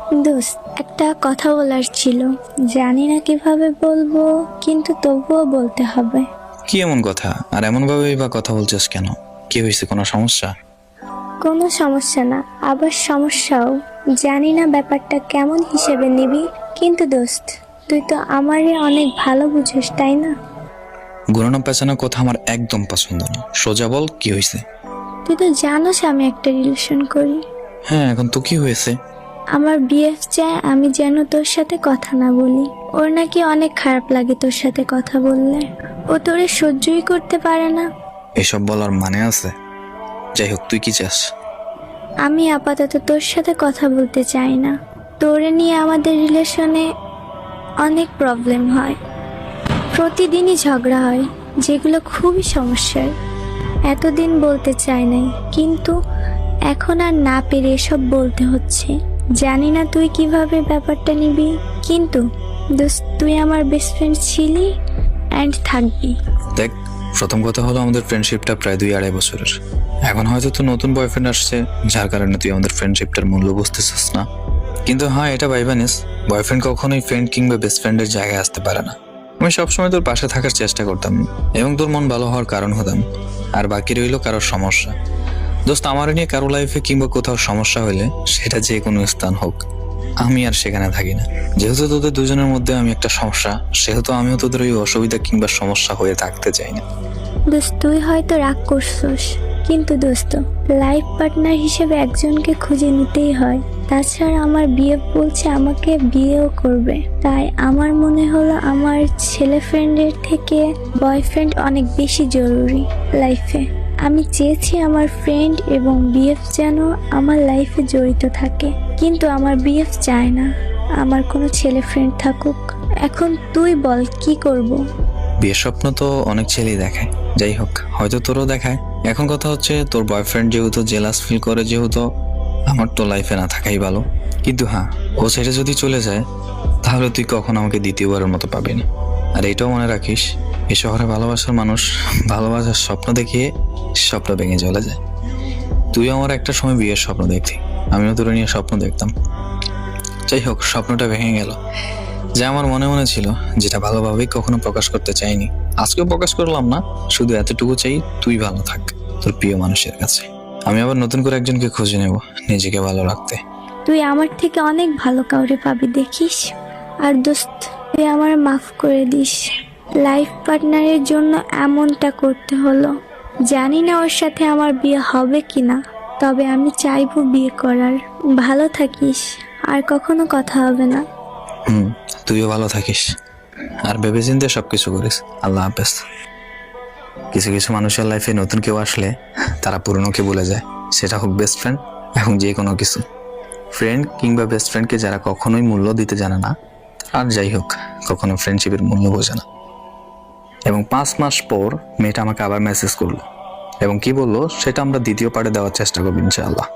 দোস্ত, একটা কথা বলার ছিল, জানি না কিভাবে বলবো, কিন্তু তবুও বলতে হবে। কি এমন কথা? আর এমন ভাবেই বা কথা বলছিস কেন? কি হয়েছে? কোনো সমস্যা? কোনো সমস্যা না, আবার সমস্যাও। জানি না ব্যাপারটা কেমন হিসেবে নিবি, কিন্তু দোস্ত, তুই তো আমারে অনেক ভালো বুঝিস, তাই না? ঘুরানো পেঁচানোর কথা আমার একদম পছন্দ না। সোজা বল, কি হয়েছে? তুই তো জানোস আমি একটা রিলেশন করি। হ্যাঁ, এখন তো কি হয়েছে? আমার বিএফ চায় আমি যেন তোর সাথে কথা না বলি। ওর নাকি অনেক খারাপ লাগে তোর সাথে কথা বললে। ও তোরে সহ্যই করতে পারে না। এসব বলার মানে আছে? যাই হোক, তুই কি চাস? আমি আপাতত তোর সাথে কথা বলতে চাই না। তোরে নিয়ে আমাদের রিলেশনে অনেক প্রবলেম হয়, প্রতিদিনই ঝগড়া হয়, যেগুলো খুবই সমস্যার। এতদিন বলতে চাই নাই, কিন্তু এখন আর না পেরে এসব বলতে হচ্ছে। জানি না তুই কিভাবে ব্যাপারটা নিবি, কিন্তু দোস্ত, তুই আমার বেস্ট ফ্রেন্ড ছিলি অ্যান্ড থাকবি। দেখ, প্রথম কথা হলো আমাদের ফ্রেন্ডশিপটা প্রায় 2-2.5 বছরের। এখন হয়তো তো নতুন বয়ফ্রেন্ড আসছে, যার কারণে তুই আমাদের ফ্রেন্ডশিপটার মূল্য বুঝতেছিস না। কিন্তু হ্যাঁ, এটা ভাইবা নিস, বয়ফ্রেন্ড কখনোই ফ্রেন্ড কিংবা বেস্ট ফ্রেন্ডের জায়গায় আসতে পারে না। আমি সবসময় তোর পাশে থাকার চেষ্টা করতাম এবং তোর মন ভালো হওয়ার কারণ হতাম। আর বাকি রইল কারোর সমস্যা। দোস্ত, আমার নিয়ে কারো লাইফে কিংবা কোথাও সমস্যা হলে, সেটা যে কোনো স্থান হোক, আমি আর সেখানে থাকি না। যেহেতু তোদের দুজনের মধ্যে আমি একটা সমস্যা, সেহেতু আমিও তোদের ওই অসুবিধা কিংবা সমস্যা হয়ে থাকতে চাই না। দোস্ত, তুই হয়তো রাগ করছিস, কিন্তু দোস্ত, লাইফ পার্টনার হিসেবে একজনকে খুঁজে নিতেই হয়। তাছাড়া আমার বিয়ে বলছে আমাকে বিয়েও করবে, তাই আমার মনে হলো আমার ছেলে ফ্রেন্ডের থেকে বয়ফ্রেন্ড অনেক বেশি জরুরি লাইফে। আমি চেয়েছি আমার ফ্রেন্ড এবং বিএফ যেন আমার লাইফে জড়িত থাকে, কিন্তু আমার বিএফ চায় না আমার কোনো ছেলে ফ্রেন্ড থাকুক। এখন তুই বল কি করব? বিয়ের স্বপ্ন তো অনেক ছেলেই দেখায়, যাই হোক, হয়তো তোরও দেখায়। এখন কথা হচ্ছে, তোর বয়ফ্রেন্ড যেহেতু জেলাস ফিল করে, যেহেতু আমার তো লাইফে না থাকাই ভালো। কিন্তু হ্যাঁ, ও ছেড়ে যদি চলে যায়, তাহলে তুই কখন আমাকে দ্বিতীয়বারের মতো পাবি না। আর এটাও মনে রাখিস, এই শহরে ভালোবাসার মানুষ ভালোবাসার স্বপ্ন দেখিয়ে স্বপ্ন ভেঙে চলে যায়। তুই আমার একটা সময় বিয়ের স্বপ্ন দেখতি, আমিও তোর নিয়ে স্বপ্ন দেখতাম। যাই হোক, স্বপ্নটা ভেঙে গেল। যা আমার মনে মনে ছিল, যেটা ভালোভাবেই কখনো প্রকাশ করতে চাইনি, আজকেও প্রকাশ করলাম না। শুধু এতটুকু চাই, তুই ভালো থাক তোর প্রিয় মানুষের কাছে। আমি আবার নতুন করে একজনকে খুঁজে নেব নিজেকে ভালো রাখতে। তুই আমার থেকে অনেক ভালো কাউরে পাবি দেখিস। আর দোস্ত, তুই আমার মাফ করে দিস। লাইফ পার্টনারের জন্য এমনটা করতে হলো। জানি না ওর সাথে আমার বিয়ে হবে কিনা, তবে আমি চাইবো বিয়ে করার। ভালো থাকিস, আর কখনো কথা হবে না। তুইও ভালো থাকিস, আর ভেবেচিন্তে সবকিছু করিস। আল্লাহ হাফেজ। কিছু কিছু মানুষের লাইফে নতুন কেউ আসলে তারা পুরনোকে ভুলে যায়, সেটা হোক বেস্ট ফ্রেন্ড এবং যে কোনো কিছু। ফ্রেন্ড কিংবা বেস্ট ফ্রেন্ডকে যারা কখনোই মূল্য দিতে জানে না, আর যাই হোক, কখনো ফ্রেন্ডশিপের মূল্য বোঝে না। এবং 5 মাস পর মেয়েটা আমাকে আবার মেসেজ করলো এবং কি বললো, সেটা আমরা দ্বিতীয় পার্টে দেওয়ার চেষ্টা করবো ইনশাআল্লাহ।